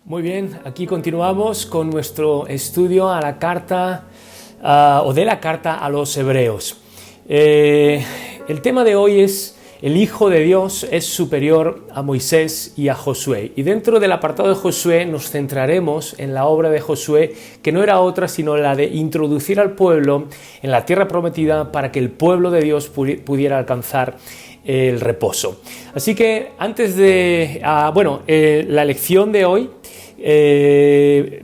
Muy bien, aquí continuamos con nuestro estudio a la carta de la carta a los Hebreos. El tema de hoy es: el Hijo de Dios es superior a Moisés y a Josué. Y dentro del apartado de Josué nos centraremos en la obra de Josué, que no era otra sino la de introducir al pueblo en la tierra prometida para que el pueblo de Dios pudiera alcanzar el reposo. Así que antes de la lección de hoy,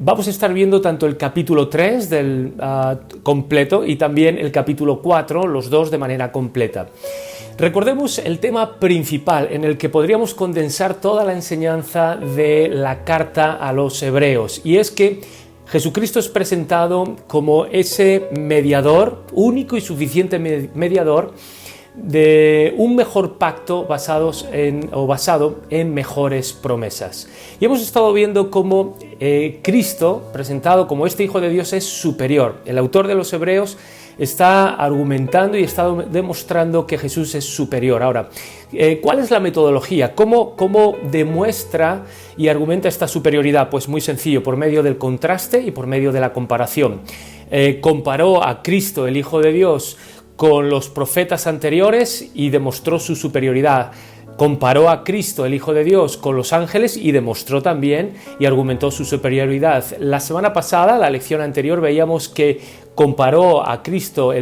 vamos a estar viendo tanto el capítulo 3 del completo y también el capítulo 4, los dos de manera completa. Recordemos el tema principal en el que podríamos condensar toda la enseñanza de la carta a los Hebreos, y es que Jesucristo es presentado como ese mediador, único y suficiente mediador, de un mejor pacto basado en mejores promesas. Y hemos estado viendo cómo Cristo, presentado como este Hijo de Dios, es superior. El autor de los Hebreos está argumentando y está demostrando que Jesús es superior. Ahora, ¿cuál es la metodología? ¿Cómo demuestra y argumenta esta superioridad? Pues muy sencillo, por medio del contraste y por medio de la comparación. Comparó a Cristo, el Hijo de Dios, con los profetas anteriores y demostró su superioridad. Comparó a Cristo, el Hijo de Dios, con los ángeles y demostró también y argumentó su superioridad. La semana pasada, la lección anterior, veíamos que comparó a Cristo,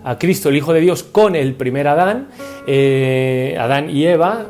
a Cristo, el Hijo de Dios, con el primer Adán, Adán y Eva,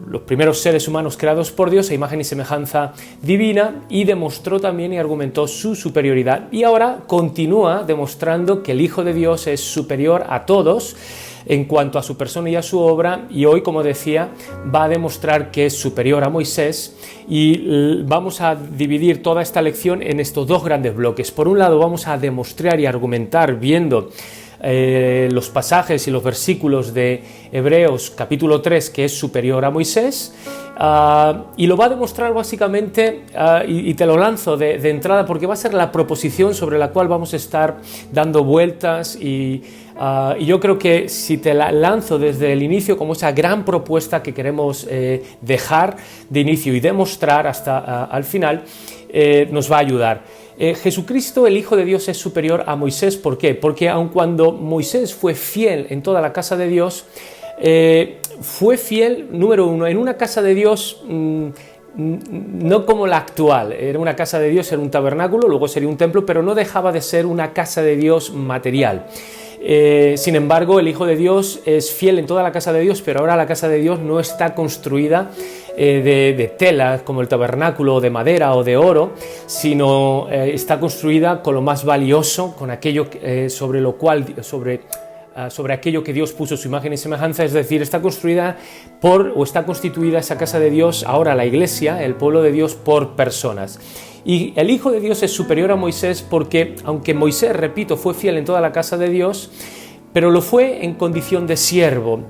los primeros seres humanos creados por Dios a imagen y semejanza divina, y demostró también y argumentó su superioridad. Y ahora continúa demostrando que el Hijo de Dios es superior a todos en cuanto a su persona y a su obra, y hoy, como decía, va a demostrar que es superior a Moisés. Y vamos a dividir toda esta lección en estos dos grandes bloques. Por un lado, vamos a demostrar y argumentar viendo los pasajes y los versículos de Hebreos capítulo 3, que es superior a Moisés, y lo va a demostrar básicamente, y te lo lanzo de entrada porque va a ser la proposición sobre la cual vamos a estar dando vueltas, y yo creo que si te la lanzo desde el inicio como esa gran propuesta que queremos dejar de inicio y demostrar hasta al final, nos va a ayudar. Jesucristo, el Hijo de Dios, es superior a Moisés. ¿Por qué? Porque aun cuando Moisés fue fiel en toda la casa de Dios, fue fiel, número uno, en una casa de Dios no como la actual. Era una casa de Dios, era un tabernáculo, luego sería un templo, pero no dejaba de ser una casa de Dios material. Sin embargo, el Hijo de Dios es fiel en toda la casa de Dios, pero ahora la casa de Dios no está construida de tela como el tabernáculo, de madera o de oro, sino está construida con lo más valioso, con aquello sobre aquello que Dios puso su imagen y semejanza. Es decir, está constituida esa casa de Dios, ahora la iglesia, el pueblo de Dios, por personas. Y el Hijo de Dios es superior a Moisés porque, aunque Moisés, repito, fue fiel en toda la casa de Dios, pero lo fue en condición de siervo,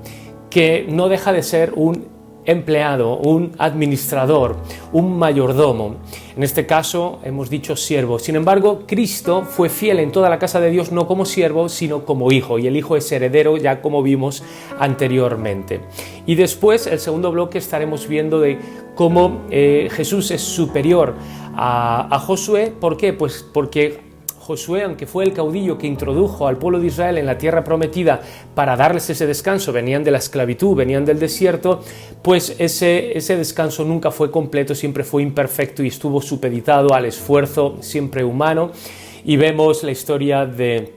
que no deja de ser un empleado, un administrador, un mayordomo. En este caso hemos dicho siervo. Sin embargo, Cristo fue fiel en toda la casa de Dios, no como siervo, sino como hijo, y el hijo es heredero, ya como vimos anteriormente. Y después, el segundo bloque, estaremos viendo de cómo Jesús es superior a Josué. ¿Por qué? Pues porque Josué, aunque fue el caudillo que introdujo al pueblo de Israel en la tierra prometida para darles ese descanso, venían de la esclavitud, venían del desierto, pues ese descanso nunca fue completo, siempre fue imperfecto y estuvo supeditado al esfuerzo siempre humano. Y vemos la historia de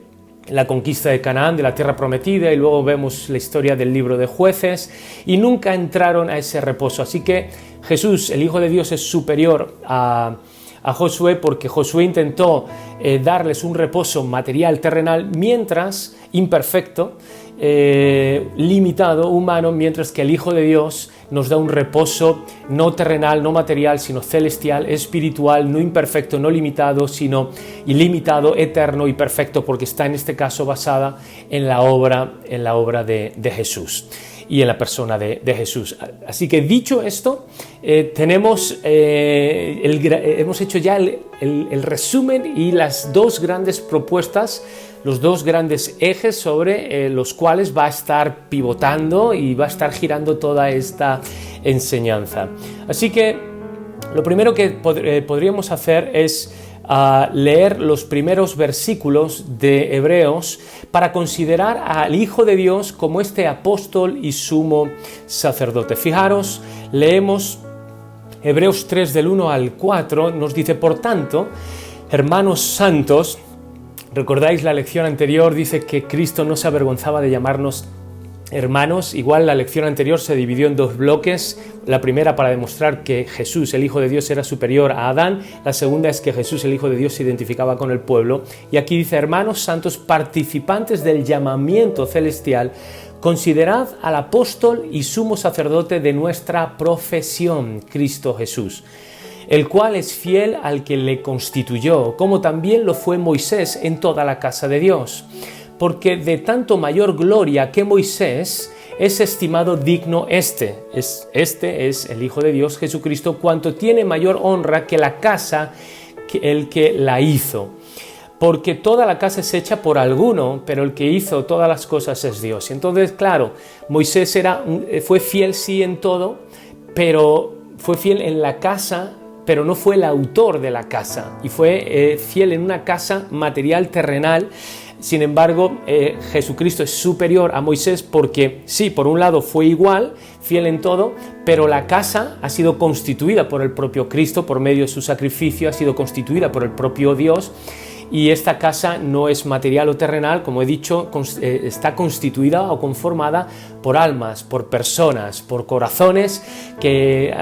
la conquista de Canaán, de la tierra prometida, y luego vemos la historia del libro de Jueces, y nunca entraron a ese reposo. Así que Jesús, el Hijo de Dios, es superior a Josué porque Josué intentó darles un reposo material, terrenal, mientras imperfecto, limitado, humano, mientras que el Hijo de Dios nos da un reposo no terrenal, no material, sino celestial, espiritual, no imperfecto, no limitado, sino ilimitado, eterno y perfecto, porque está en este caso basada en la obra de Jesús y en la persona de Jesús. Así que, dicho esto, hemos hecho ya el resumen y las dos grandes propuestas, los dos grandes ejes sobre los cuales va a estar pivotando y va a estar girando toda esta enseñanza. Así que lo primero que podríamos hacer es leer los primeros versículos de Hebreos para considerar al Hijo de Dios como este apóstol y sumo sacerdote. Fijaros, leemos Hebreos 3 del 1 al 4, nos dice: por tanto, hermanos santos, ¿recordáis la lección anterior? Dice que Cristo no se avergonzaba de llamarnos hermanos. Igual la lección anterior se dividió en dos bloques. La primera para demostrar que Jesús, el Hijo de Dios, era superior a Adán. La segunda es que Jesús, el Hijo de Dios, se identificaba con el pueblo. Y aquí dice: hermanos santos, participantes del llamamiento celestial, considerad al apóstol y sumo sacerdote de nuestra profesión, Cristo Jesús, el cual es fiel al que le constituyó, como también lo fue Moisés en toda la casa de Dios. Porque de tanto mayor gloria que Moisés es estimado digno este es el Hijo de Dios, Jesucristo, cuanto tiene mayor honra que la casa que el que la hizo. Porque toda la casa es hecha por alguno, pero el que hizo todas las cosas es Dios. Entonces, claro, Moisés fue fiel sí en todo, pero fue fiel en la casa, pero no fue el autor de la casa, y fue fiel en una casa material, terrenal. Sin embargo, Jesucristo es superior a Moisés porque sí, por un lado fue igual, fiel en todo, pero la casa ha sido constituida por el propio Cristo, por medio de su sacrificio, ha sido constituida por el propio Dios. Y esta casa no es material o terrenal, como he dicho, está constituida o conformada por almas, por personas, por corazones que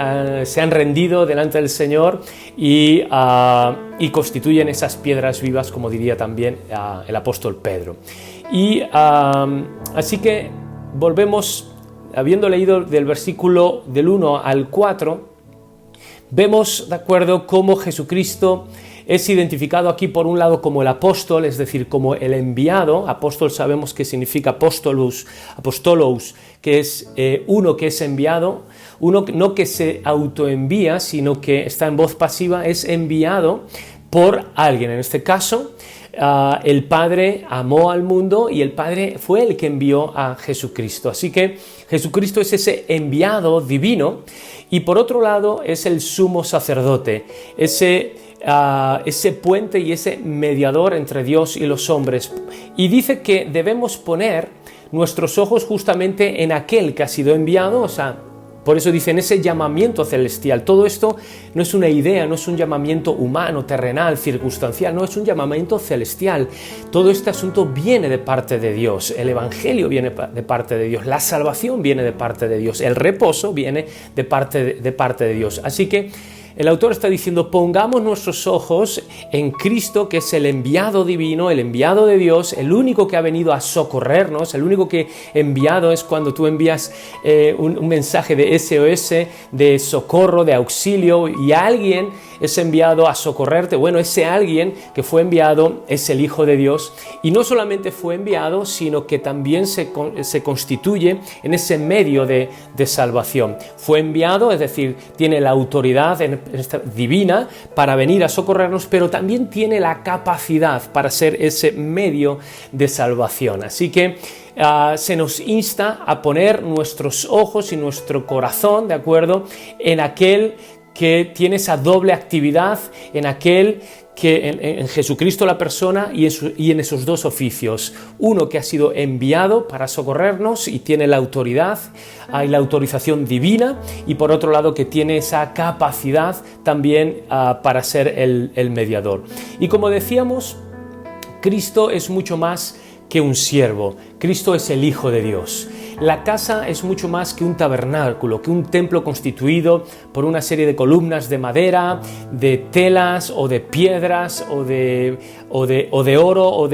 se han rendido delante del Señor y constituyen esas piedras vivas, como diría también el apóstol Pedro. Y así que volvemos, habiendo leído del versículo del 1 al 4, vemos, de acuerdo, cómo Jesucristo es identificado aquí por un lado como el apóstol, es decir, como el enviado. Apóstol sabemos que significa apostolos, que es uno que es enviado, uno no que se autoenvía, sino que está en voz pasiva, es enviado por alguien. En este caso, el Padre amó al mundo y el Padre fue el que envió a Jesucristo. Así que Jesucristo es ese enviado divino y por otro lado es el sumo sacerdote, ese puente y ese mediador entre Dios y los hombres. Y dice que debemos poner nuestros ojos justamente en aquel que ha sido enviado, o sea, por eso dice en ese llamamiento celestial. Todo esto no es una idea, no es un llamamiento humano, terrenal, circunstancial, no, es un llamamiento celestial. Todo este asunto viene de parte de Dios, el evangelio viene de parte de Dios, la salvación viene de parte de Dios, el reposo viene de parte de Dios. Así que el autor está diciendo: pongamos nuestros ojos en Cristo, que es el enviado divino, el enviado de Dios, el único que ha venido a socorrernos. El único que enviado es cuando tú envías un mensaje de SOS, de socorro, de auxilio, y alguien es enviado a socorrerte. Bueno, ese alguien que fue enviado es el Hijo de Dios, y no solamente fue enviado, sino que también se constituye en ese medio de salvación. Fue enviado, es decir, tiene la autoridad divina para venir a socorrernos, pero también tiene la capacidad para ser ese medio de salvación. Así que se nos insta a poner nuestros ojos y nuestro corazón, ¿de acuerdo?, en aquel que tiene esa doble actividad, en aquel que en Jesucristo la persona y en esos dos oficios. Uno que ha sido enviado para socorrernos y tiene la autoridad y la autorización divina, y por otro lado que tiene esa capacidad también para ser el mediador. Y como decíamos, Cristo es mucho más que un siervo. Cristo es el Hijo de Dios. La casa es mucho más que un tabernáculo, que un templo constituido por una serie de columnas de madera, de telas o de piedras o de oro o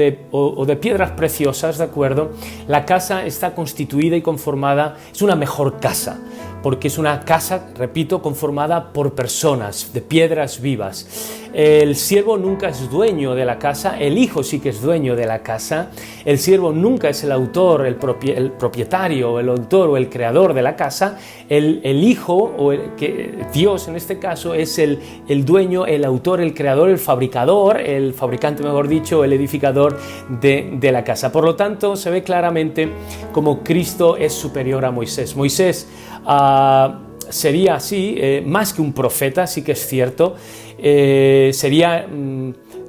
de piedras preciosas, ¿de acuerdo? La casa está constituida y conformada, es una mejor casa, porque es una casa, repito, conformada por personas, de piedras vivas. El siervo nunca es dueño de la casa, el hijo sí que es dueño de la casa. El siervo nunca es el autor, el propietario, el autor o el creador de la casa. El hijo, Dios en este caso, es el dueño, el autor, el creador, el fabricante, mejor dicho, el edificador de la casa. Por lo tanto, se ve claramente como Cristo es superior a Moisés. Moisés sería así, más que un profeta, sí que es cierto, sería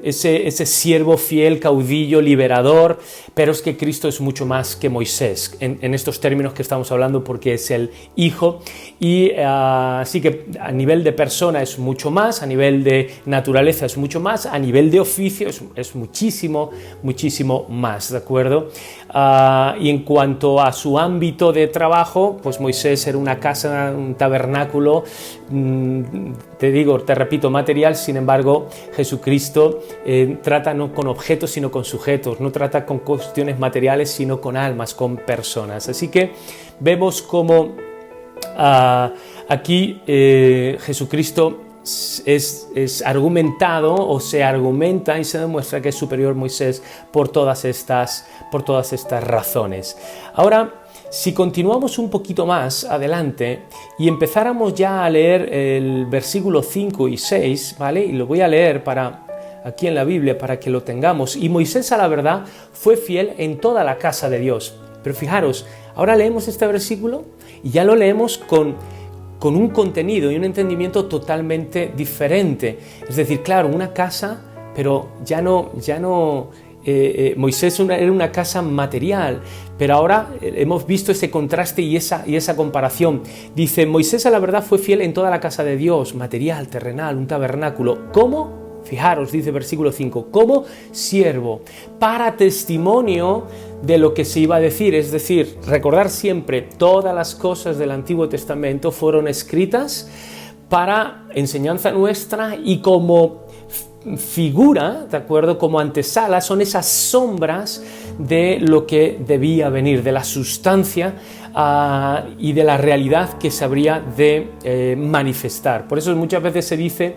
ese siervo fiel, caudillo, liberador, pero es que Cristo es mucho más que Moisés, en estos términos que estamos hablando, porque es el Hijo, y así que a nivel de persona es mucho más, a nivel de naturaleza es mucho más, a nivel de oficio es muchísimo, muchísimo más, ¿de acuerdo? Y en cuanto a su ámbito de trabajo, pues Moisés era una casa, un tabernáculo, te repito, material. Sin embargo, Jesucristo trata no con objetos, sino con sujetos, no trata con cuestiones materiales, sino con almas, con personas. Así que vemos cómo aquí Jesucristo es argumentado, o se argumenta y se demuestra que es superior Moisés por todas estas razones. Ahora, si continuamos un poquito más adelante y empezáramos ya a leer el versículo 5 y 6, ¿vale? Y lo voy a leer aquí en la Biblia para que lo tengamos. Y Moisés, a la verdad, fue fiel en toda la casa de Dios. Pero fijaros, ahora leemos este versículo y ya lo leemos con un contenido y un entendimiento totalmente diferente. Es decir, claro, una casa, pero ya no Moisés era una casa material, pero ahora hemos visto ese contraste y esa comparación. Dice, Moisés a la verdad fue fiel en toda la casa de Dios, material, terrenal, un tabernáculo. ¿Cómo? Fijaros, dice versículo 5, como siervo, para testimonio de lo que se iba a decir. Es decir, recordar siempre, todas las cosas del Antiguo Testamento fueron escritas para enseñanza nuestra y como figura, ¿de acuerdo? Como antesala, son esas sombras de lo que debía venir, de la sustancia y de la realidad que se habría de manifestar. Por eso muchas veces se dice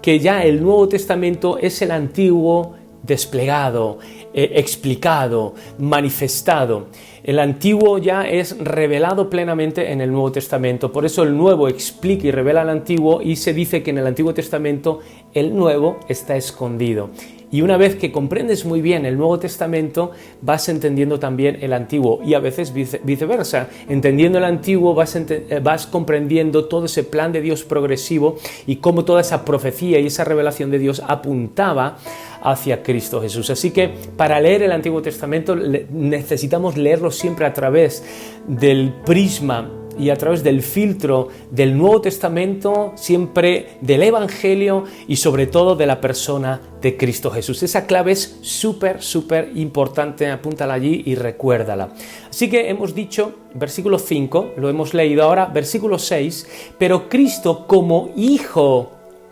que ya el Nuevo Testamento es el Antiguo desplegado, explicado, manifestado. El Antiguo ya es revelado plenamente en el Nuevo Testamento. Por eso el Nuevo explica y revela el Antiguo, y se dice que en el Antiguo Testamento el Nuevo está escondido. Y una vez que comprendes muy bien el Nuevo Testamento, vas entendiendo también el Antiguo, y a veces viceversa. Entendiendo el Antiguo vas comprendiendo todo ese plan de Dios progresivo y cómo toda esa profecía y esa revelación de Dios apuntaba hacia Cristo Jesús. Así que para leer el Antiguo Testamento necesitamos leerlo siempre a través del prisma y a través del filtro del Nuevo Testamento, siempre del Evangelio y sobre todo de la persona de Cristo Jesús. Esa clave es súper importante, apúntala allí y recuérdala. Así que hemos dicho, versículo 5, lo hemos leído ahora, versículo 6, pero Cristo como Hijo.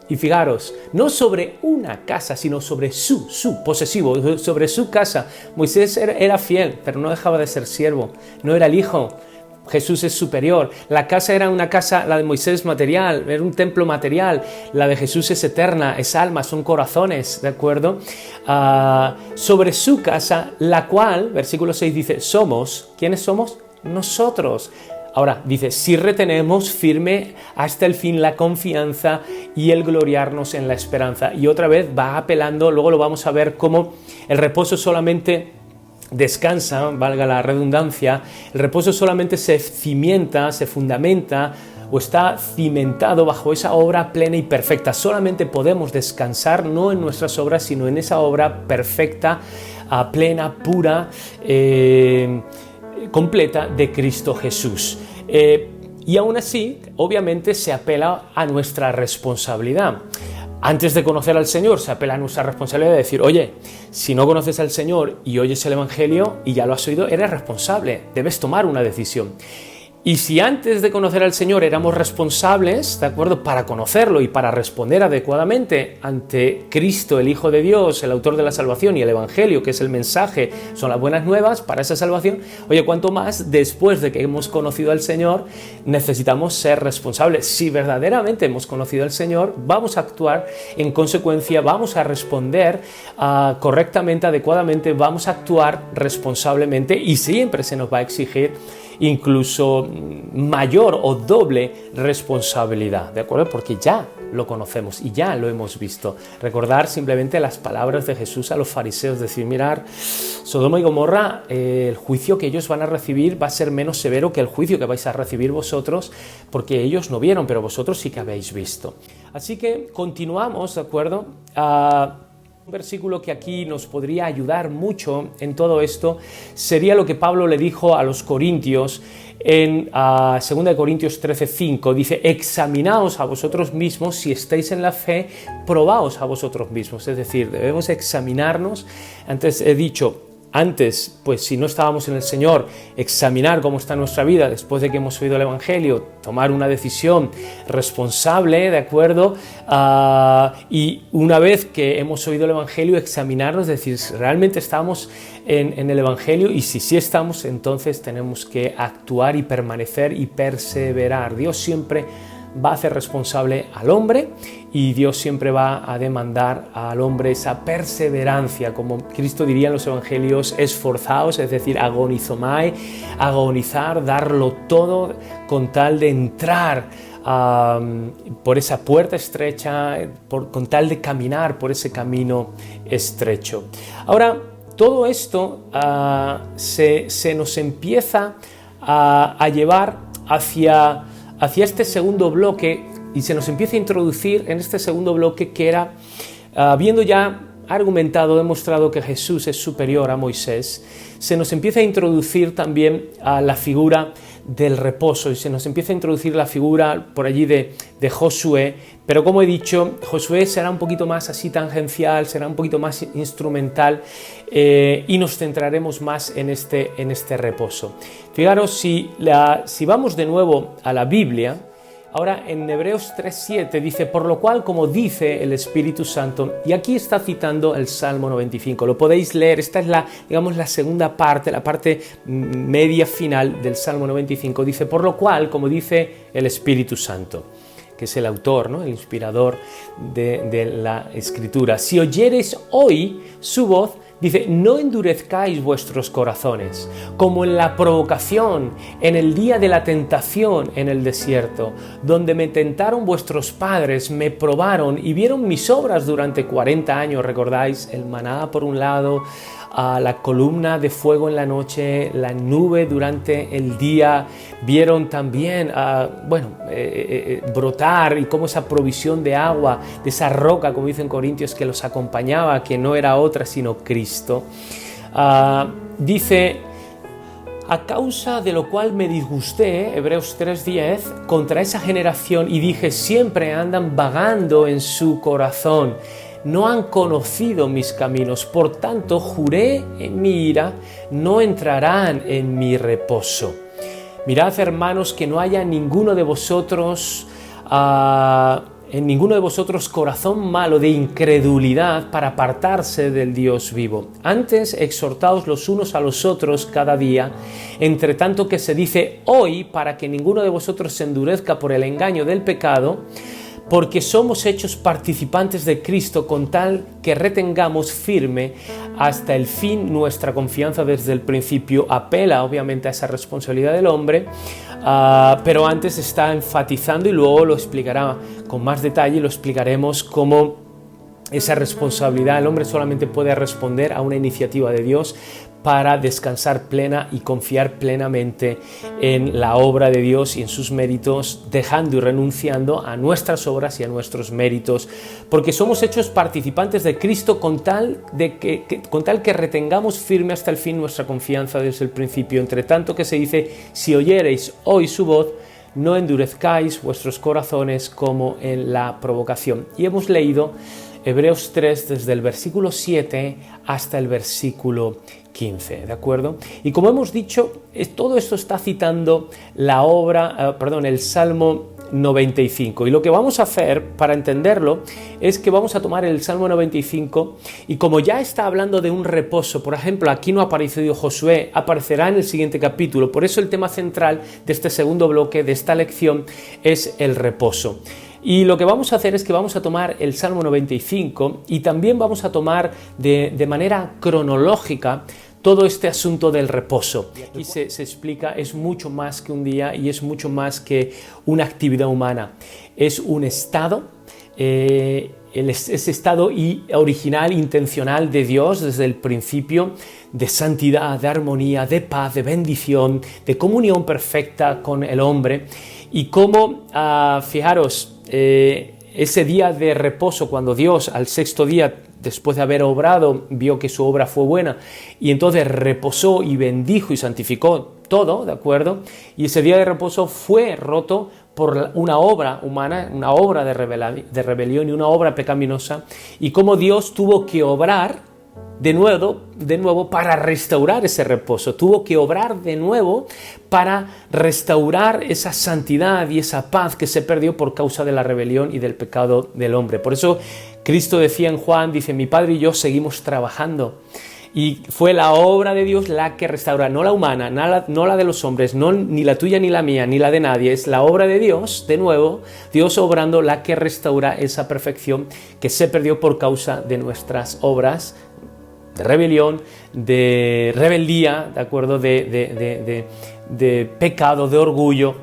Y fijaros, no sobre una casa, sino sobre su posesivo, sobre su casa. Moisés era fiel, pero no dejaba de ser siervo, no era el hijo. Jesús es superior. La casa era una casa, la de Moisés material, era un templo material. La de Jesús es eterna, es alma, son corazones, ¿de acuerdo? Sobre su casa, la cual, versículo 6 dice, somos. ¿Quiénes somos? Nosotros. Ahora dice, si retenemos firme hasta el fin la confianza y el gloriarnos en la esperanza. Y otra vez va apelando, luego lo vamos a ver, cómo el reposo solamente descansa, valga la redundancia, el reposo solamente se cimienta, se fundamenta o está cimentado bajo esa obra plena y perfecta. Solamente podemos descansar no en nuestras obras, sino en esa obra perfecta, plena, pura, completa de Cristo Jesús. Y aún así, obviamente, se apela a nuestra responsabilidad. Antes de conocer al Señor, se apela a nuestra responsabilidad de decir, oye, si no conoces al Señor y oyes el Evangelio y ya lo has oído, eres responsable, debes tomar una decisión. Y si antes de conocer al Señor éramos responsables, ¿de acuerdo?, para conocerlo y para responder adecuadamente ante Cristo, el Hijo de Dios, el autor de la salvación, y el Evangelio, que es el mensaje, son las buenas nuevas para esa salvación, oye, cuánto más después de que hemos conocido al Señor necesitamos ser responsables. Si verdaderamente hemos conocido al Señor, vamos a actuar en consecuencia, vamos a responder correctamente, adecuadamente, vamos a actuar responsablemente, y siempre se nos va a exigir incluso mayor o doble responsabilidad, ¿de acuerdo? Porque ya lo conocemos y ya lo hemos visto. Recordar simplemente las palabras de Jesús a los fariseos, decir, mirar, Sodoma y Gomorra, el juicio que ellos van a recibir va a ser menos severo que el juicio que vais a recibir vosotros, porque ellos no vieron, pero vosotros sí que habéis visto. Así que continuamos, ¿de acuerdo? Un versículo que aquí nos podría ayudar mucho en todo esto sería lo que Pablo le dijo a los corintios en 2 Corintios 13:5. Dice, examinaos a vosotros mismos si estáis en la fe, probaos a vosotros mismos. Es decir, debemos examinarnos. Antes he dicho, pues si no estábamos en el Señor, examinar cómo está nuestra vida después de que hemos oído el Evangelio, tomar una decisión responsable, ¿de acuerdo? Y una vez que hemos oído el Evangelio, examinarnos, decir, si realmente estamos en el Evangelio, y si sí estamos, entonces tenemos que actuar y permanecer y perseverar. Dios siempre va a hacer responsable al hombre y Dios siempre va a demandar al hombre esa perseverancia, como Cristo diría en los evangelios, esforzaos, es decir, agonizomai, agonizar, darlo todo con tal de entrar por esa puerta estrecha, con tal de caminar por ese camino estrecho. Ahora, todo esto se nos empieza a llevar hacia este segundo bloque, y se nos empieza a introducir en este segundo bloque que era, habiendo ya argumentado, demostrado que Jesús es superior a Moisés, se nos empieza a introducir también a la figura del reposo, y se nos empieza a introducir la figura por allí de Josué, pero como he dicho, Josué será un poquito más así tangencial, será un poquito más instrumental, y nos centraremos más en este reposo. Fijaros, si vamos de nuevo a la Biblia, ahora en Hebreos 3:7 dice, por lo cual, como dice el Espíritu Santo, y aquí está citando el Salmo 95, lo podéis leer, esta es la segunda parte, la parte media final del Salmo 95, dice, por lo cual, como dice el Espíritu Santo, que es el autor, ¿no? El inspirador de la Escritura, si oyereis hoy su voz, dice, no endurezcáis vuestros corazones, como en la provocación, en el día de la tentación en el desierto, donde me tentaron vuestros padres, me probaron y vieron mis obras durante 40 años, ¿recordáis? El maná por un lado, la columna de fuego en la noche, la nube durante el día, vieron también brotar, y cómo esa provisión de agua, de esa roca, como dicen Corintios, que los acompañaba, que no era otra sino Cristo. Dice, a causa de lo cual me disgusté, Hebreos 3:10, contra esa generación, y dije, siempre andan vagando en su corazón, no han conocido mis caminos, por tanto juré en mi ira, no entrarán en mi reposo. Mirad, hermanos, que no haya en ninguno de vosotros corazón malo de incredulidad para apartarse del Dios vivo. Antes exhortaos los unos a los otros cada día, entre tanto que se dice hoy, para que ninguno de vosotros se endurezca por el engaño del pecado, porque somos hechos participantes de Cristo, con tal que retengamos firme hasta el fin nuestra confianza desde el principio. Apela obviamente a esa responsabilidad del hombre, pero antes está enfatizando, y luego lo explicará con más detalle, lo explicaremos cómo esa responsabilidad, el hombre solamente puede responder a una iniciativa de Dios para descansar plena y confiar plenamente en la obra de Dios y en sus méritos, dejando y renunciando a nuestras obras y a nuestros méritos, porque somos hechos participantes de Cristo, con tal que retengamos firme hasta el fin nuestra confianza desde el principio. Entre tanto que se dice, si oyereis hoy su voz, no endurezcáis vuestros corazones como en la provocación. Y hemos leído Hebreos 3 desde el versículo 7 hasta el versículo 15, ¿de acuerdo? Y como hemos dicho, todo esto está citando el Salmo 95. Y lo que vamos a hacer para entenderlo es que vamos a tomar el Salmo 95, y como ya está hablando de un reposo, por ejemplo, aquí no ha aparecido Josué, aparecerá en el siguiente capítulo. Por eso el tema central de este segundo bloque, de esta lección, es el reposo. Y lo que vamos a hacer es que vamos a tomar el Salmo 95 y también vamos a tomar de manera cronológica todo este asunto del reposo. Aquí se explica, es mucho más que un día y es mucho más que una actividad humana. Es un estado ese estado original, intencional de Dios desde el principio, de santidad, de armonía, de paz, de bendición, de comunión perfecta con el hombre. Y cómo, fijaros, ese día de reposo, cuando Dios al sexto día, después de haber obrado, vio que su obra fue buena y entonces reposó y bendijo y santificó todo, ¿de acuerdo? Y ese día de reposo fue roto por una obra humana, una obra de rebelión y una obra pecaminosa, y cómo Dios tuvo que obrar de nuevo para restaurar ese reposo, tuvo que obrar de nuevo para restaurar esa santidad y esa paz que se perdió por causa de la rebelión y del pecado del hombre. Por eso Cristo decía en Juan, dice, mi Padre y yo seguimos trabajando. Y fue la obra de Dios la que restaura, no la humana, no la de los hombres, ni la tuya ni la mía, ni la de nadie. Es la obra de Dios, de nuevo, Dios obrando, la que restaura esa perfección que se perdió por causa de nuestras obras de rebelión, de rebeldía, ¿de acuerdo? De pecado, de orgullo,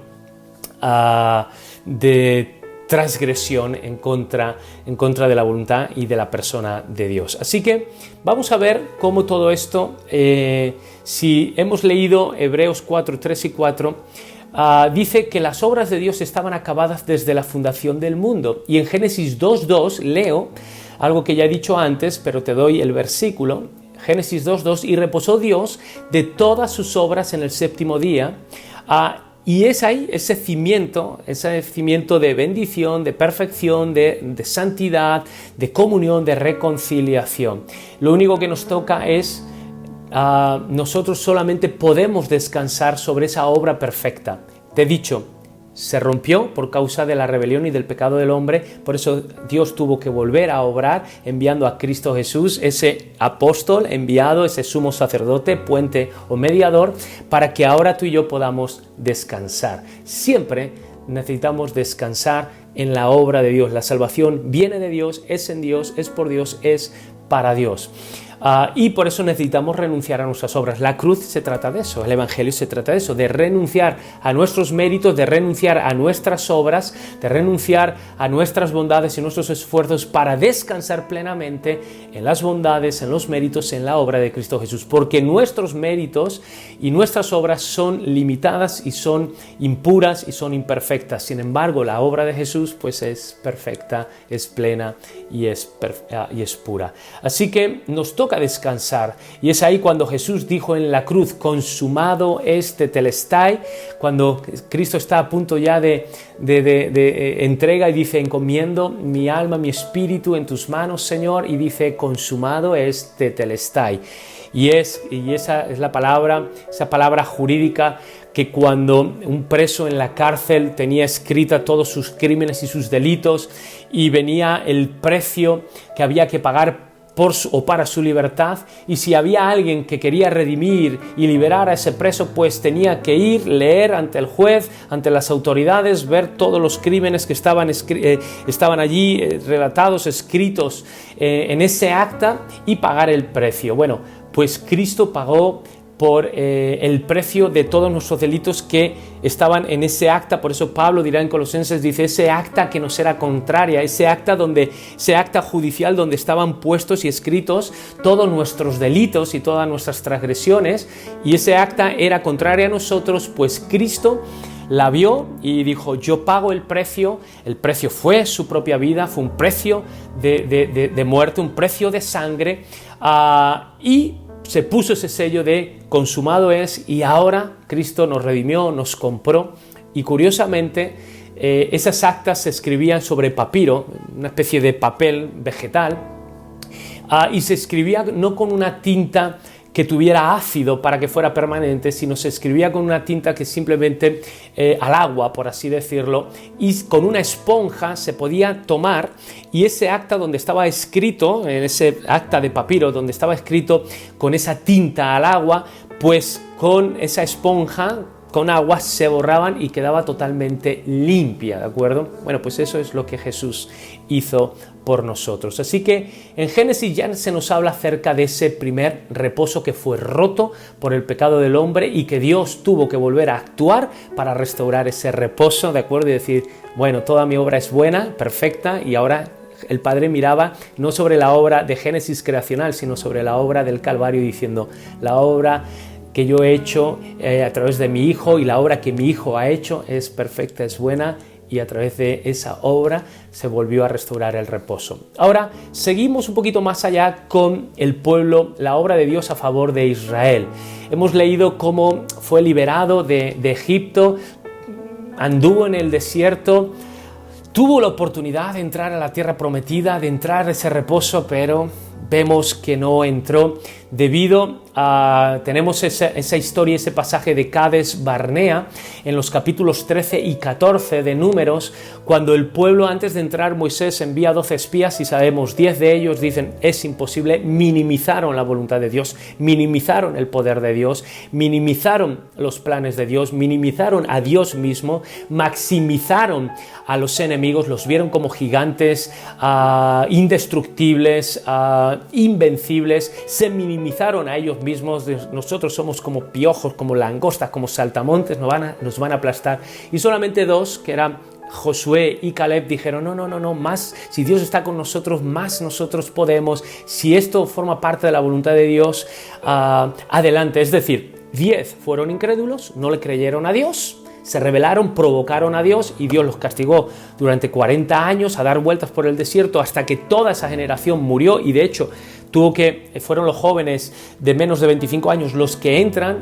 de transgresión en contra de la voluntad y de la persona de Dios. Así que vamos a ver cómo todo esto, si hemos leído Hebreos 4, 3 y 4, dice que las obras de Dios estaban acabadas desde la fundación del mundo. Y en Génesis 2.2 leo algo que ya he dicho antes, pero te doy el versículo. Génesis 2.2, y reposó Dios de todas sus obras en el séptimo día. Y es ahí ese cimiento de bendición, de perfección, de santidad, de comunión, de reconciliación. Lo único que nos toca es, nosotros solamente podemos descansar sobre esa obra perfecta. Te he dicho, se rompió por causa de la rebelión y del pecado del hombre, por eso Dios tuvo que volver a obrar enviando a Cristo Jesús, ese apóstol enviado, ese sumo sacerdote, puente o mediador, para que ahora tú y yo podamos descansar. Siempre necesitamos descansar en la obra de Dios. La salvación viene de Dios, es en Dios, es por Dios, es para Dios. Y por eso necesitamos renunciar a nuestras obras. La cruz se trata de eso, el Evangelio se trata de eso, de renunciar a nuestros méritos, de renunciar a nuestras obras, de renunciar a nuestras bondades y nuestros esfuerzos para descansar plenamente en las bondades, en los méritos, en la obra de Cristo Jesús. Porque nuestros méritos y nuestras obras son limitadas y son impuras y son imperfectas. Sin embargo, la obra de Jesús pues es perfecta, es plena y es pura. Así que nos toca descansar, y es ahí cuando Jesús dijo en la cruz, consumado es tetelestai, cuando Cristo está a punto ya de entrega y dice, encomiendo mi alma, mi espíritu en tus manos, Señor, y dice, consumado es tetelestai. Y esa es la palabra, esa palabra jurídica que cuando un preso en la cárcel tenía escrita todos sus crímenes y sus delitos y venía el precio que había que pagar para su libertad, y si había alguien que quería redimir y liberar a ese preso, pues tenía que ir, leer ante el juez, ante las autoridades, ver todos los crímenes que estaban allí relatados, escritos en ese acta, y pagar el precio. Bueno, pues Cristo pagó por el precio de todos nuestros delitos que estaban en ese acta. Por eso Pablo dirá en Colosenses, dice, ese acta que nos era contraria, ese acta judicial donde estaban puestos y escritos todos nuestros delitos y todas nuestras transgresiones, y ese acta era contraria a nosotros, pues Cristo la vio y dijo, yo pago el precio fue su propia vida, fue un precio de muerte, un precio de sangre, y se puso ese sello de consumado es, y ahora Cristo nos redimió, nos compró. Y curiosamente esas actas se escribían sobre papiro, una especie de papel vegetal, y se escribía no con una tinta que tuviera ácido para que fuera permanente, sino se escribía con una tinta que simplemente al agua, por así decirlo, y con una esponja se podía tomar, y ese acta donde estaba escrito, en ese acta de papiro donde estaba escrito con esa tinta al agua, pues con esa esponja con agua se borraban y quedaba totalmente limpia, ¿de acuerdo? Bueno, pues eso es lo que Jesús hizo por nosotros. Así que en Génesis ya se nos habla acerca de ese primer reposo que fue roto por el pecado del hombre y que Dios tuvo que volver a actuar para restaurar ese reposo, ¿de acuerdo? Y decir, bueno, toda mi obra es buena, perfecta, y ahora el Padre miraba no sobre la obra de Génesis creacional, sino sobre la obra del Calvario, diciendo, la obra que yo he hecho a través de mi Hijo y la obra que mi Hijo ha hecho es perfecta, es buena, y a través de esa obra se volvió a restaurar el reposo. Ahora seguimos un poquito más allá con el pueblo, la obra de Dios a favor de Israel. Hemos leído cómo fue liberado de Egipto, anduvo en el desierto, tuvo la oportunidad de entrar a la tierra prometida, de entrar a ese reposo, pero vemos que no entró debido a... Tenemos esa historia, ese pasaje de Cades Barnea en los capítulos 13 y 14 de Números, cuando el pueblo, antes de entrar, Moisés envía 12 espías y sabemos 10 de ellos dicen es imposible, minimizaron la voluntad de Dios, minimizaron el poder de Dios, minimizaron los planes de Dios, minimizaron a Dios mismo, maximizaron a los enemigos, los vieron como gigantes, indestructibles, invencibles, se minimizaron a ellos mismos. Nosotros somos como piojos, como langostas, como saltamontes, nos van a aplastar. Y solamente dos, que eran Josué y Caleb, dijeron no, más, si Dios está con nosotros, más nosotros podemos, si esto forma parte de la voluntad de Dios, adelante. Es decir, 10 fueron incrédulos, no le creyeron a Dios, se rebelaron, provocaron a Dios y Dios los castigó durante 40 años a dar vueltas por el desierto hasta que toda esa generación murió. Y de hecho fueron los jóvenes de menos de 25 años los que entran,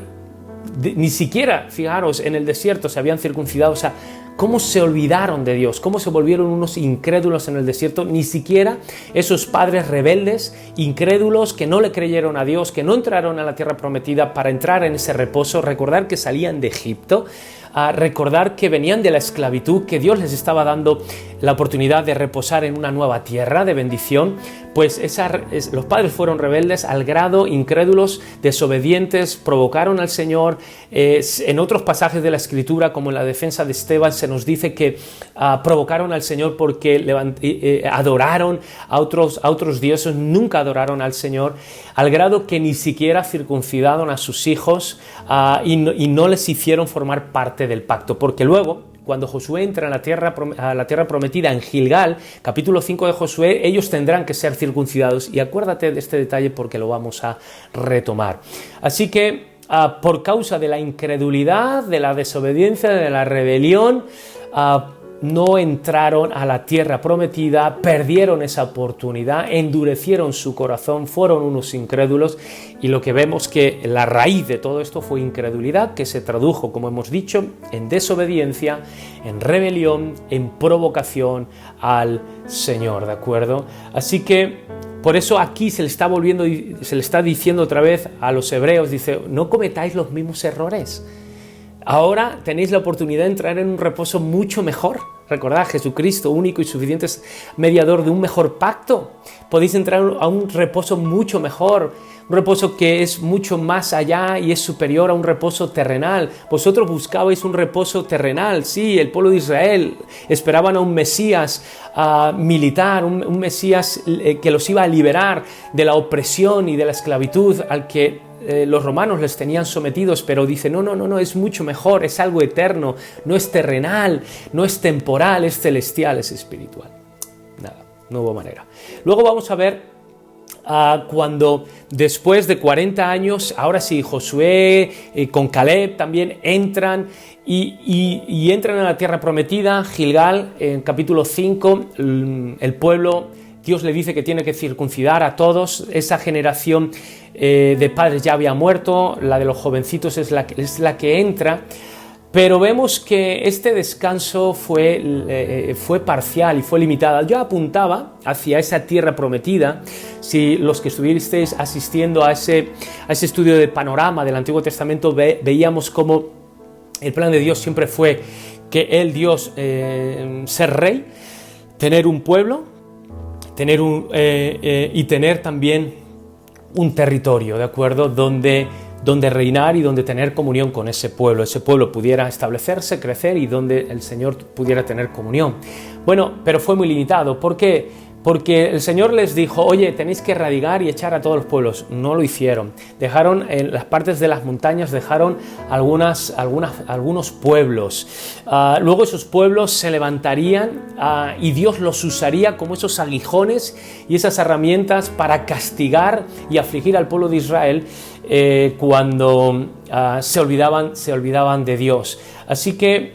ni siquiera, fijaros, en el desierto se habían circuncidado. O sea, cómo se olvidaron de Dios, cómo se volvieron unos incrédulos en el desierto. Ni siquiera esos padres rebeldes, incrédulos, que no le creyeron a Dios, que no entraron a la tierra prometida para entrar en ese reposo, recordar que salían de Egipto, a recordar que venían de la esclavitud, que Dios les estaba dando la oportunidad de reposar en una nueva tierra de bendición, pues los padres fueron rebeldes al grado, incrédulos, desobedientes, provocaron al Señor. En otros pasajes de la Escritura, como en la defensa de Esteban, se nos dice que provocaron al Señor porque adoraron a otros dioses, nunca adoraron al Señor, al grado que ni siquiera circuncidaron a sus hijos y no les hicieron formar parte del pacto, porque luego, cuando Josué entra a la tierra prometida en Gilgal, capítulo 5 de Josué, ellos tendrán que ser circuncidados. Y acuérdate de este detalle porque lo vamos a retomar. Así que, por causa de la incredulidad, de la desobediencia, de la rebelión, no entraron a la tierra prometida, perdieron esa oportunidad, endurecieron su corazón, fueron unos incrédulos, y lo que vemos que la raíz de todo esto fue incredulidad, que se tradujo, como hemos dicho, en desobediencia, en rebelión, en provocación al Señor, ¿de acuerdo? Así que por eso aquí se le está diciendo otra vez a los hebreos, dice, no cometáis los mismos errores. Ahora tenéis la oportunidad de entrar en un reposo mucho mejor. Recordad, Jesucristo, único y suficiente mediador de un mejor pacto. Podéis entrar a un reposo mucho mejor, un reposo que es mucho más allá y es superior a un reposo terrenal. Vosotros buscabais un reposo terrenal, sí, el pueblo de Israel esperaban a un Mesías militar, un Mesías que los iba a liberar de la opresión y de la esclavitud al que los romanos les tenían sometidos, pero dice, no, es mucho mejor, es algo eterno, no es terrenal, no es temporal, es celestial, es espiritual. Nada, no hubo manera. Luego vamos a ver cuando después de 40 años, ahora sí, Josué con Caleb también entran y entran a la tierra prometida, Gilgal, en capítulo 5, el pueblo, Dios le dice que tiene que circuncidar a todos. Esa generación de padres ya había muerto, la de los jovencitos es la que entra, pero vemos que este descanso fue parcial y fue limitada. Yo apuntaba hacia esa tierra prometida. Si los que estuvisteis asistiendo a ese estudio de panorama del Antiguo Testamento, veíamos cómo el plan de Dios siempre fue que Dios, ser rey, tener un pueblo, y tener también un territorio, ¿de acuerdo? Donde donde reinar y donde tener comunión con ese pueblo pudiera establecerse, crecer y donde el Señor pudiera tener comunión. Bueno, pero fue muy limitado. ¿Por qué? Porque el Señor les dijo, oye, tenéis que erradicar y echar a todos los pueblos. No lo hicieron. Dejaron en las partes de las montañas, dejaron algunos pueblos. Luego esos pueblos se levantarían y Dios los usaría como esos aguijones y esas herramientas para castigar y afligir al pueblo de Israel cuando se olvidaban de Dios. Así que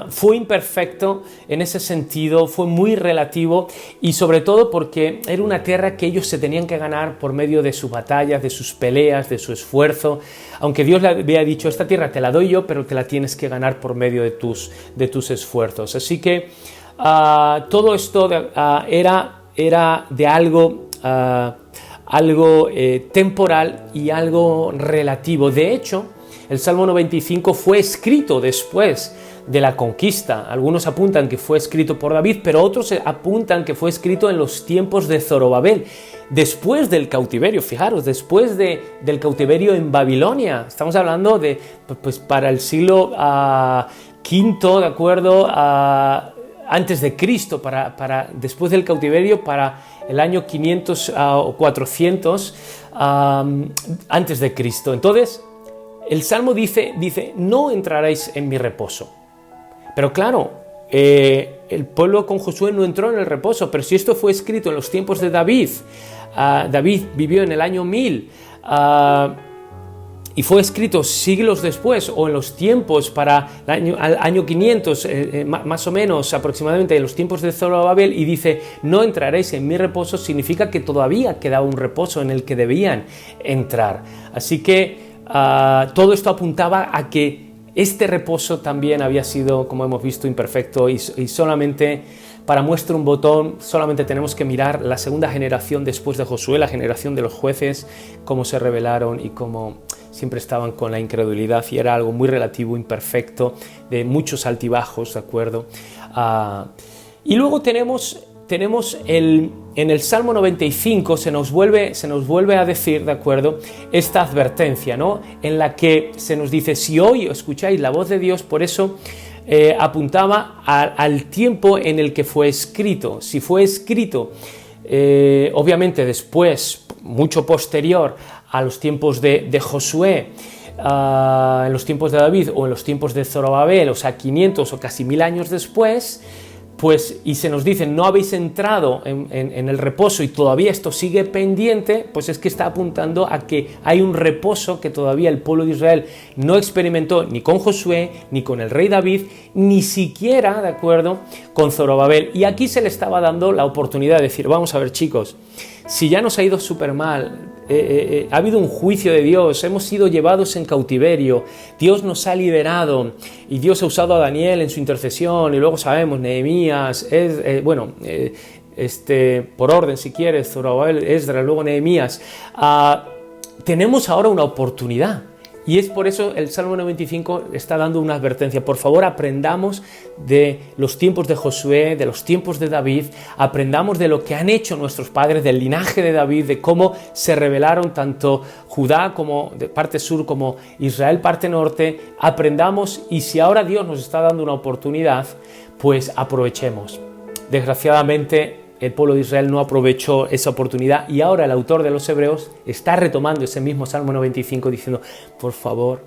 fue imperfecto en ese sentido, fue muy relativo y sobre todo porque era una tierra que ellos se tenían que ganar por medio de sus batallas, de sus peleas, de su esfuerzo, aunque Dios le había dicho, esta tierra te la doy yo, pero te la tienes que ganar por medio de tus esfuerzos. Así que todo esto era de algo temporal y algo relativo. De hecho, el Salmo 95 fue escrito después de la conquista. Algunos apuntan que fue escrito por David, pero otros apuntan que fue escrito en los tiempos de Zorobabel, después del cautiverio. Fijaros, después del cautiverio en Babilonia. Estamos hablando de, pues, para el siglo V, ¿de acuerdo? Antes de Cristo, después del cautiverio, para el año 500 o 400 antes de Cristo. Entonces, el Salmo dice, no entraréis en mi reposo. Pero claro, el pueblo con Josué no entró en el reposo, pero si esto fue escrito en los tiempos de David, David vivió en el año 1000, y fue escrito siglos después, o en los tiempos al año 500, más o menos aproximadamente en los tiempos de Zorobabel, y dice, no entraréis en mi reposo, significa que todavía quedaba un reposo en el que debían entrar. Así que todo esto apuntaba a que este reposo también había sido, como hemos visto, imperfecto y solamente, para muestra un botón, solamente tenemos que mirar la segunda generación después de Josué, la generación de los jueces, cómo se rebelaron y cómo siempre estaban con la incredulidad, y era algo muy relativo, imperfecto, de muchos altibajos, ¿de acuerdo? Y luego tenemos en el Salmo 95 se nos vuelve a decir, ¿de acuerdo?, esta advertencia, ¿no?, en la que se nos dice, si hoy escucháis la voz de Dios, por eso apuntaba al tiempo en el que fue escrito. Si fue escrito, obviamente después, mucho posterior a los tiempos de Josué, en los tiempos de David o en los tiempos de Zorobabel, o sea, 500 o casi 1000 años después, pues, y se nos dice, no habéis entrado en el reposo y todavía esto sigue pendiente, pues es que está apuntando a que hay un reposo que todavía el pueblo de Israel no experimentó ni con Josué, ni con el rey David, ni siquiera, ¿de acuerdo?, con Zorobabel. Y aquí se le estaba dando la oportunidad de decir, vamos a ver, chicos, si ya nos ha ido súper mal, ha habido un juicio de Dios, hemos sido llevados en cautiverio, Dios nos ha liberado y Dios ha usado a Daniel en su intercesión, y luego sabemos, Nehemías, por orden si quieres, Zorobabel, Esdras, luego Nehemías, tenemos ahora una oportunidad. Y es por eso el Salmo 95 está dando una advertencia. Por favor, aprendamos de los tiempos de Josué, de los tiempos de David, aprendamos de lo que han hecho nuestros padres, del linaje de David, de cómo se rebelaron tanto Judá como de parte sur como Israel parte norte. Aprendamos, y si ahora Dios nos está dando una oportunidad, pues aprovechemos. Desgraciadamente, el pueblo de Israel no aprovechó esa oportunidad, y ahora el autor de los Hebreos está retomando ese mismo Salmo 95 diciendo, por favor,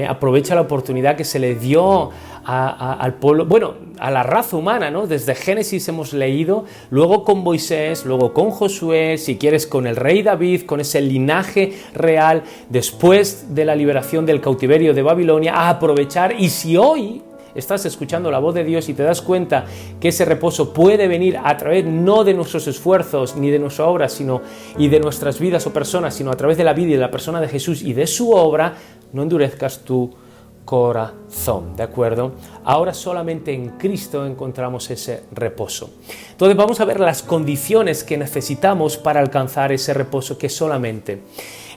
aprovecha la oportunidad que se le dio al pueblo, bueno, a la raza humana, ¿no? Desde Génesis hemos leído, luego con Moisés, luego con Josué, si quieres con el rey David, con ese linaje real, después de la liberación del cautiverio de Babilonia, a aprovechar. Y si hoy estás escuchando la voz de Dios y te das cuenta que ese reposo puede venir a través no de nuestros esfuerzos ni de nuestra obra, y de nuestras vidas o personas, sino a través de la vida y de la persona de Jesús y de su obra, no endurezcas tu corazón, ¿de acuerdo? Ahora solamente en Cristo encontramos ese reposo. Entonces vamos a ver las condiciones que necesitamos para alcanzar ese reposo, que solamente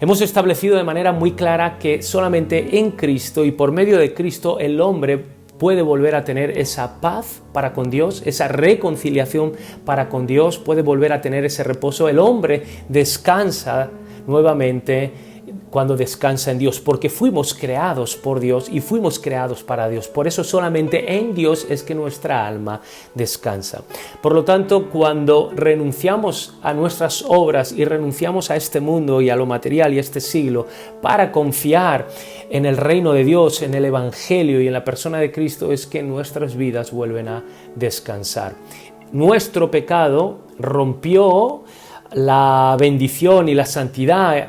hemos establecido de manera muy clara que solamente en Cristo y por medio de Cristo el hombre puede volver a tener esa paz para con Dios, esa reconciliación para con Dios, puede volver a tener ese reposo. El hombre descansa nuevamente cuando descansa en Dios, porque fuimos creados por Dios y fuimos creados para Dios. Por eso solamente en Dios es que nuestra alma descansa. Por lo tanto, cuando renunciamos a nuestras obras y renunciamos a este mundo y a lo material y a este siglo para confiar en el reino de Dios, en el Evangelio y en la persona de Cristo, es que nuestras vidas vuelven a descansar. Nuestro pecado rompió la bendición y la santidad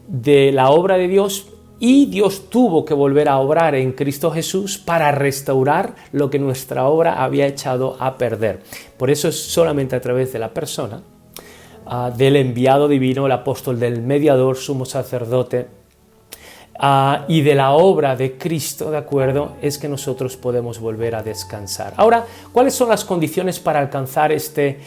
de la obra de Dios, y Dios tuvo que volver a obrar en Cristo Jesús para restaurar lo que nuestra obra había echado a perder. Por eso es solamente a través de la persona del enviado divino, el apóstol, del mediador, sumo sacerdote, y de la obra de Cristo, ¿de acuerdo?, es que nosotros podemos volver a descansar. Ahora, ¿cuáles son las condiciones para alcanzar este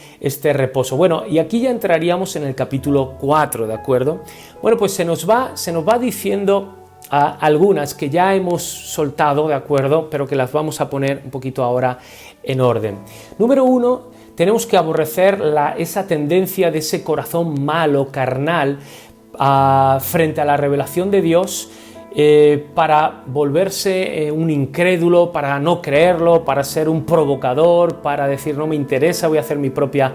reposo? Bueno, y aquí ya entraríamos en el capítulo 4, ¿de acuerdo? Bueno, pues se nos va diciendo algunas que ya hemos soltado, ¿de acuerdo?, pero que las vamos a poner un poquito ahora en orden. Número 1, tenemos que aborrecer esa tendencia de ese corazón malo, carnal, frente a la revelación de Dios, para volverse un incrédulo, para no creerlo, para ser un provocador, para decir no me interesa, voy a hacer mi propia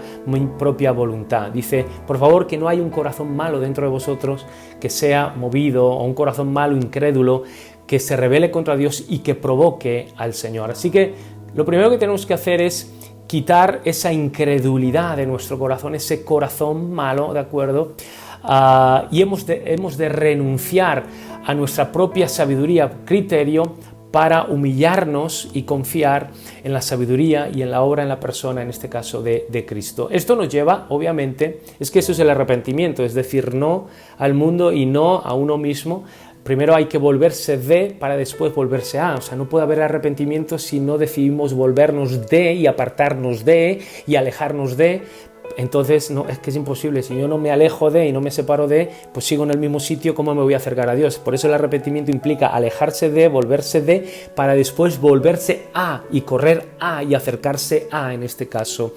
voluntad. Dice, por favor, que no haya un corazón malo dentro de vosotros que sea movido, o un corazón malo, incrédulo, que se rebele contra Dios y que provoque al Señor. Así que lo primero que tenemos que hacer es quitar esa incredulidad de nuestro corazón, ese corazón malo, ¿de acuerdo? Y hemos de renunciar a nuestra propia sabiduría, criterio, para humillarnos y confiar en la sabiduría y en la obra, en la persona, en este caso de Cristo. Esto nos lleva, obviamente, es que eso es el arrepentimiento, es decir, no al mundo y no a uno mismo. Primero hay que volverse de para después volverse a. O sea, no puede haber arrepentimiento si no decidimos volvernos de y apartarnos de y alejarnos de. Entonces, no, es que es imposible. Si yo no me alejo de y no me separo de, pues sigo en el mismo sitio, ¿cómo me voy a acercar a Dios? Por eso el arrepentimiento implica alejarse de, volverse de, para después volverse a y correr a y acercarse a, en este caso,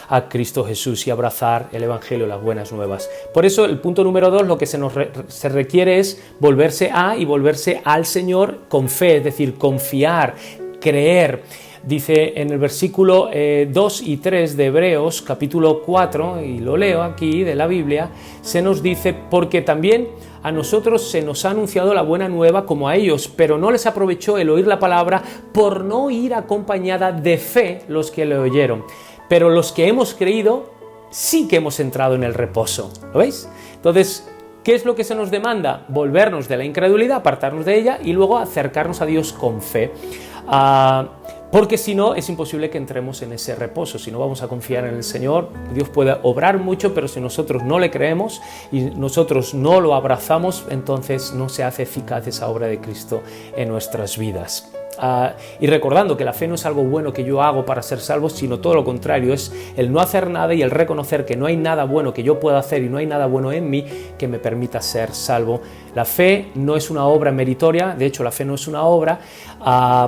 a Cristo Jesús y abrazar el Evangelio, las buenas nuevas. Por eso el punto número 2, lo que se requiere es volverse a y volverse al Señor con fe, es decir, confiar, creer. Dice en el versículo 2 y 3 de Hebreos, capítulo 4, y lo leo aquí de la Biblia, se nos dice, porque también a nosotros se nos ha anunciado la buena nueva como a ellos, pero no les aprovechó el oír la palabra por no ir acompañada de fe los que le oyeron. Pero los que hemos creído sí que hemos entrado en el reposo. ¿Lo veis? Entonces, ¿qué es lo que se nos demanda? Volvernos de la incredulidad, apartarnos de ella y luego acercarnos a Dios con fe. Porque si no, es imposible que entremos en ese reposo. Si no vamos a confiar en el Señor, Dios puede obrar mucho, pero si nosotros no le creemos y nosotros no lo abrazamos, entonces no se hace eficaz esa obra de Cristo en nuestras vidas. Y recordando que la fe no es algo bueno que yo hago para ser salvo, sino todo lo contrario, es el no hacer nada y el reconocer que no hay nada bueno que yo pueda hacer y no hay nada bueno en mí que me permita ser salvo. La fe no es una obra meritoria, de hecho la fe no es una obra,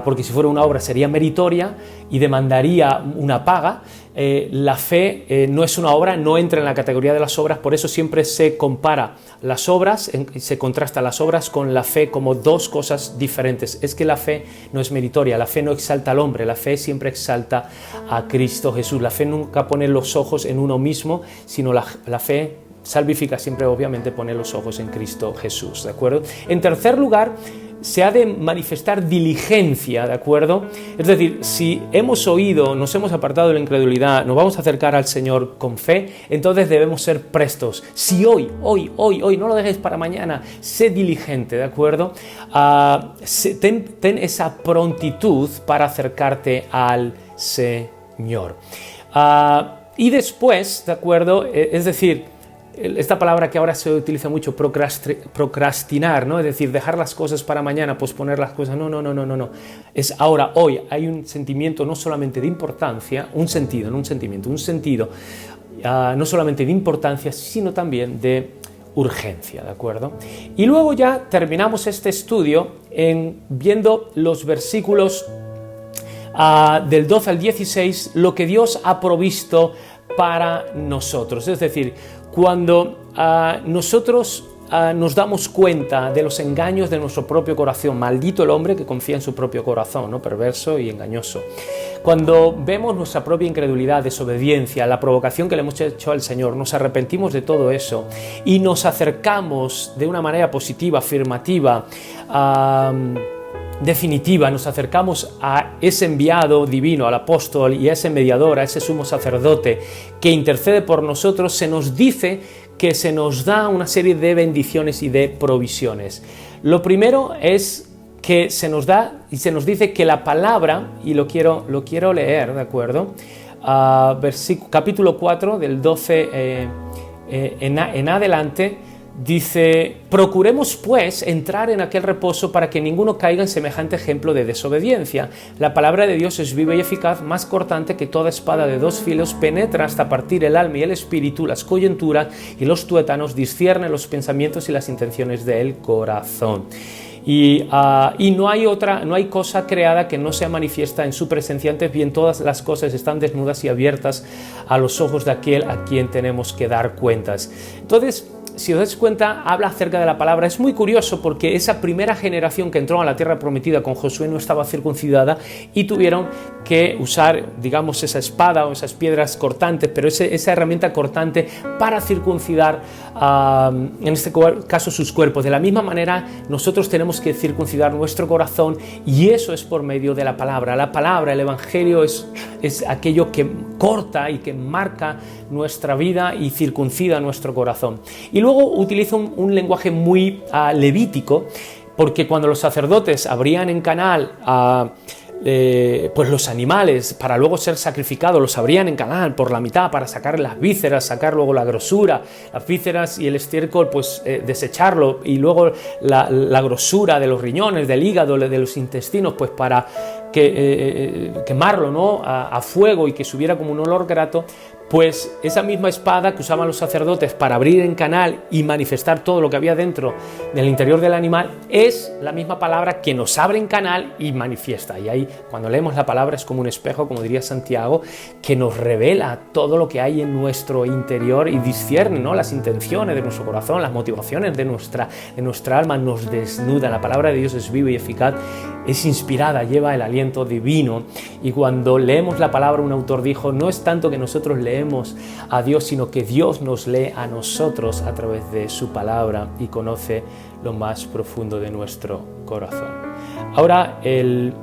porque si fuera una obra sería meritoria y demandaría una paga. La fe no es una obra, no entra en la categoría de las obras, por eso siempre se compara las obras, se contrasta las obras con la fe como dos cosas diferentes. Es que la fe no es meritoria, la fe no exalta al hombre, la fe siempre exalta a Cristo Jesús. La fe nunca pone los ojos en uno mismo, sino la fe salvífica siempre obviamente pone los ojos en Cristo Jesús, ¿de acuerdo? En tercer lugar, se ha de manifestar diligencia, ¿de acuerdo? Es decir, si hemos oído, nos hemos apartado de la incredulidad, nos vamos a acercar al Señor con fe, entonces debemos ser prestos. Si hoy, no lo dejes para mañana, sé diligente, ¿de acuerdo? Ten esa prontitud para acercarte al Señor. Y después, ¿de acuerdo? Es decir, esta palabra que ahora se utiliza mucho, procrastinar, ¿no? Es decir, dejar las cosas para mañana, posponer las cosas. No. Es ahora, hoy. Hay un sentimiento no solamente de importancia, un sentido no solamente de importancia, sino también de urgencia, ¿de acuerdo? Y luego ya terminamos este estudio viendo los versículos del 12 al 16, lo que Dios ha provisto para nosotros. Es decir, cuando nosotros nos damos cuenta de los engaños de nuestro propio corazón. Maldito el hombre que confía en su propio corazón, ¿no? Perverso y engañoso. Cuando vemos nuestra propia incredulidad, desobediencia, la provocación que le hemos hecho al Señor, nos arrepentimos de todo eso y nos acercamos de una manera positiva, afirmativa, definitiva, nos acercamos a ese enviado divino, al apóstol, y a ese mediador, a ese sumo sacerdote que intercede por nosotros, se nos dice que se nos da una serie de bendiciones y de provisiones. Lo primero es que se nos da y se nos dice que la palabra, y lo quiero leer, ¿de acuerdo? Capítulo 4, del 12 en adelante, dice: procuremos pues entrar en aquel reposo para que ninguno caiga en semejante ejemplo de desobediencia. La palabra de Dios es viva y eficaz, más cortante que toda espada de dos filos, penetra hasta partir el alma y el espíritu, las coyunturas y los tuétanos, discierne los pensamientos y las intenciones del corazón. Y no hay cosa creada que no sea manifiesta en su presencia, antes bien todas las cosas están desnudas y abiertas a los ojos de aquel a quien tenemos que dar cuentas. Entonces, si os dais cuenta, habla acerca de la palabra. Es muy curioso porque esa primera generación que entró a la tierra prometida con Josué no estaba circuncidada y tuvieron que usar, digamos, esa espada o esas piedras cortantes, pero esa herramienta cortante para circuncidar, en este caso, sus cuerpos. De la misma manera, nosotros tenemos que circuncidar nuestro corazón, y eso es por medio de la palabra. La palabra, el Evangelio, es aquello que corta y que marca nuestra vida y circuncida nuestro corazón. Y luego utiliza un lenguaje muy levítico, porque cuando los sacerdotes abrían en canal pues los animales para luego ser sacrificados, los abrían en canal por la mitad para sacar las vísceras, sacar luego la grosura, las vísceras y el estiércol, pues desecharlo, y luego la grosura de los riñones, del hígado, de los intestinos, pues para quemarlo, ¿no? a fuego, y que subiera como un olor grato. Pues esa misma espada que usaban los sacerdotes para abrir en canal y manifestar todo lo que había dentro del interior del animal, es la misma palabra que nos abre en canal y manifiesta. Y ahí, cuando leemos la palabra, es como un espejo, como diría Santiago, que nos revela todo lo que hay en nuestro interior y discierne, ¿no? Las intenciones de nuestro corazón, las motivaciones de nuestra alma, nos desnuda. La palabra de Dios es viva y eficaz, es inspirada, lleva el aliento divino. Y cuando leemos la palabra, un autor dijo: no es tanto que nosotros leemos a Dios, sino que Dios nos lee a nosotros a través de su palabra y conoce lo más profundo de nuestro corazón. Ahora, el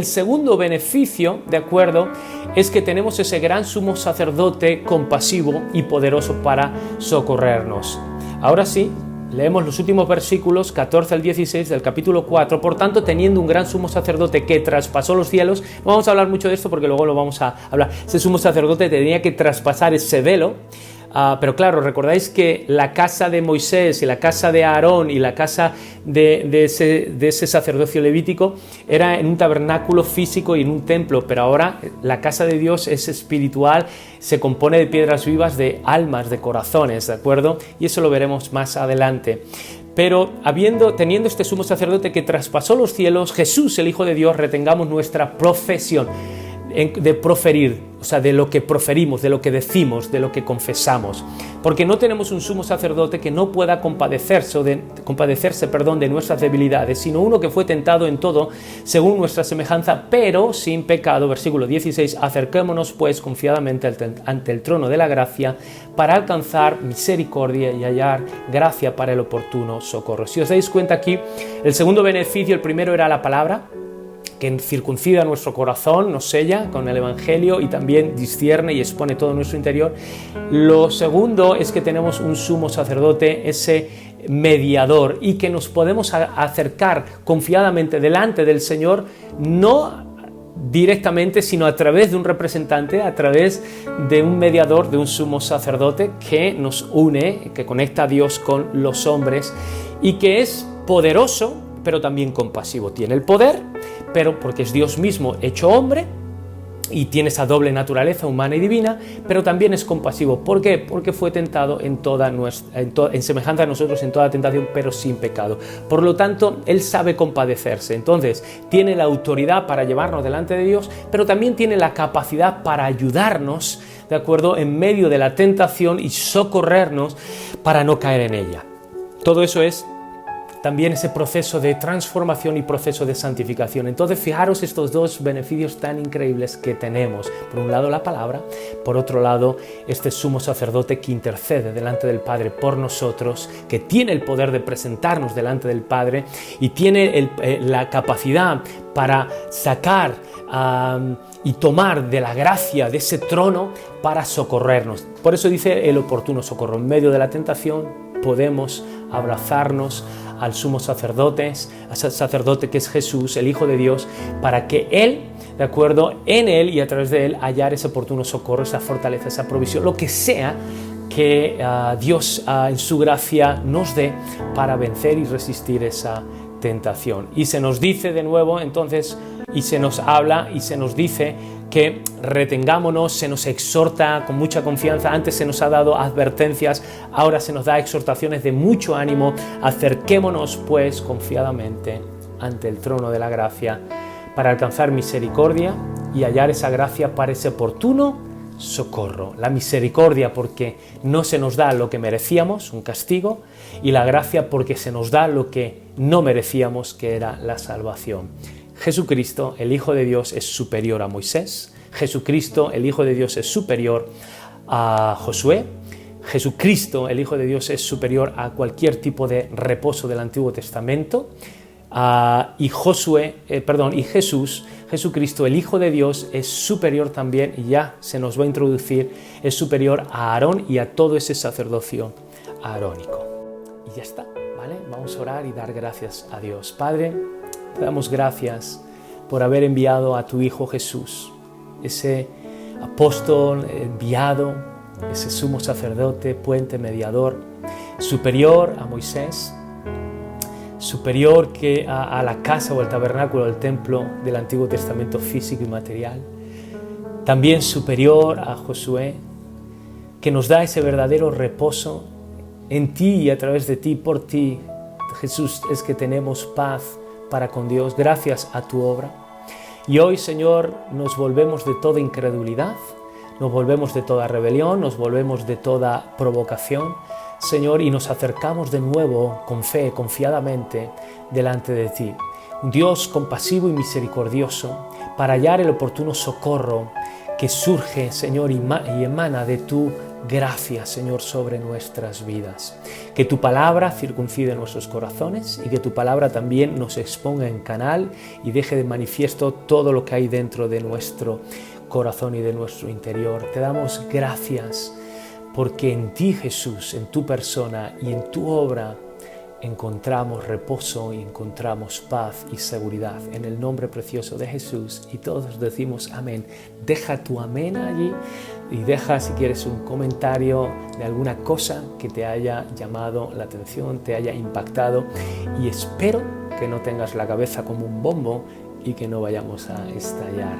segundo beneficio, ¿de acuerdo?, es que tenemos ese gran sumo sacerdote compasivo y poderoso para socorrernos. Ahora sí, leemos los últimos versículos 14 al 16 del capítulo 4. Por tanto, teniendo un gran sumo sacerdote que traspasó los cielos, no vamos a hablar mucho de esto porque luego lo vamos a hablar. Ese sumo sacerdote tenía que traspasar ese velo, pero claro, recordáis que la casa de Moisés y la casa de Aarón y la casa de ese sacerdocio levítico era en un tabernáculo físico y en un templo, pero ahora la casa de Dios es espiritual, se compone de piedras vivas, de almas, de corazones, ¿de acuerdo? Y eso lo veremos más adelante. Pero teniendo este sumo sacerdote que traspasó los cielos, Jesús, el Hijo de Dios, retengamos nuestra profesión de proferir, o sea, de lo que proferimos, de lo que decimos, de lo que confesamos, porque no tenemos un sumo sacerdote que no pueda compadecerse de nuestras debilidades, sino uno que fue tentado en todo según nuestra semejanza, pero sin pecado. Versículo 16: acerquémonos pues confiadamente ante el trono de la gracia para alcanzar misericordia y hallar gracia para el oportuno socorro. Si os dais cuenta aquí, el segundo beneficio, el primero era la palabra, que circuncida nuestro corazón, nos sella con el Evangelio y también discierne y expone todo nuestro interior. Lo segundo es que tenemos un sumo sacerdote, ese mediador, y que nos podemos acercar confiadamente delante del Señor, no directamente, sino a través de un representante, a través de un mediador, de un sumo sacerdote que nos une, que conecta a Dios con los hombres, y que es poderoso, pero también compasivo. Tiene el poder, pero porque es Dios mismo hecho hombre y tiene esa doble naturaleza humana y divina, pero también es compasivo. ¿Por qué? Porque fue tentado en semejanza a nosotros en toda tentación, pero sin pecado. Por lo tanto, Él sabe compadecerse. Entonces, tiene la autoridad para llevarnos delante de Dios, pero también tiene la capacidad para ayudarnos, ¿de acuerdo?, en medio de la tentación y socorrernos para no caer en ella. Todo eso es también ese proceso de transformación y proceso de santificación. Entonces, fijaros estos dos beneficios tan increíbles que tenemos. Por un lado, la palabra. Por otro lado, este sumo sacerdote que intercede delante del Padre por nosotros, que tiene el poder de presentarnos delante del Padre y tiene la capacidad para sacar y tomar de la gracia de ese trono para socorrernos. Por eso dice el oportuno socorro. En medio de la tentación podemos abrazarnos al sumo sacerdote que es Jesús, el Hijo de Dios, para que Él, de acuerdo, en Él y a través de Él hallar ese oportuno socorro, esa fortaleza, esa provisión, lo que sea que Dios en su gracia nos dé para vencer y resistir esa tentación. Y se nos dice de nuevo entonces, y se nos habla y se nos dice que retengámonos, se nos exhorta con mucha confianza. Antes se nos ha dado advertencias, ahora se nos da exhortaciones de mucho ánimo. Acerquémonos pues confiadamente ante el trono de la gracia para alcanzar misericordia y hallar esa gracia para ese oportuno socorro. La misericordia porque no se nos da lo que merecíamos, un castigo, y la gracia porque se nos da lo que no merecíamos, que era la salvación. Jesucristo, el Hijo de Dios, es superior a Moisés. Jesucristo, el Hijo de Dios, es superior a Josué. Jesucristo, el Hijo de Dios, es superior a cualquier tipo de reposo del Antiguo Testamento. Y Jesucristo, el Hijo de Dios, es superior también, y ya se nos va a introducir, es superior a Aarón y a todo ese sacerdocio arónico. Y ya está, ¿vale? Vamos a orar y dar gracias a Dios. Padre, te damos gracias por haber enviado a tu Hijo Jesús, ese apóstol enviado, ese sumo sacerdote, puente, mediador, superior a Moisés, superior que a la casa o el tabernáculo, el templo del Antiguo Testamento físico y material, también superior a Josué, que nos da ese verdadero reposo en ti y a través de ti, por ti, Jesús, es que tenemos paz para con Dios, gracias a tu obra. Y hoy, Señor, nos volvemos de toda incredulidad, nos volvemos de toda rebelión, nos volvemos de toda provocación, Señor, y nos acercamos de nuevo con fe, confiadamente, delante de ti. Un Dios compasivo y misericordioso, para hallar el oportuno socorro que surge, Señor, y emana de tu gracia, Señor, sobre nuestras vidas. Que tu palabra circuncide nuestros corazones y que tu palabra también nos exponga en canal y deje de manifiesto todo lo que hay dentro de nuestro corazón y de nuestro interior. Te damos gracias porque en ti, Jesús, en tu persona y en tu obra encontramos reposo y encontramos paz y seguridad. En el nombre precioso de Jesús, y todos decimos amén. Deja tu amén allí y deja, si quieres, un comentario de alguna cosa que te haya llamado la atención, te haya impactado, y espero que no tengas la cabeza como un bombo y que no vayamos a estallar.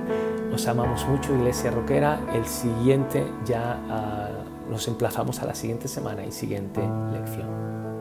Os amamos mucho, Iglesia Roquera. El siguiente ya nos emplazamos a la siguiente semana y siguiente lección.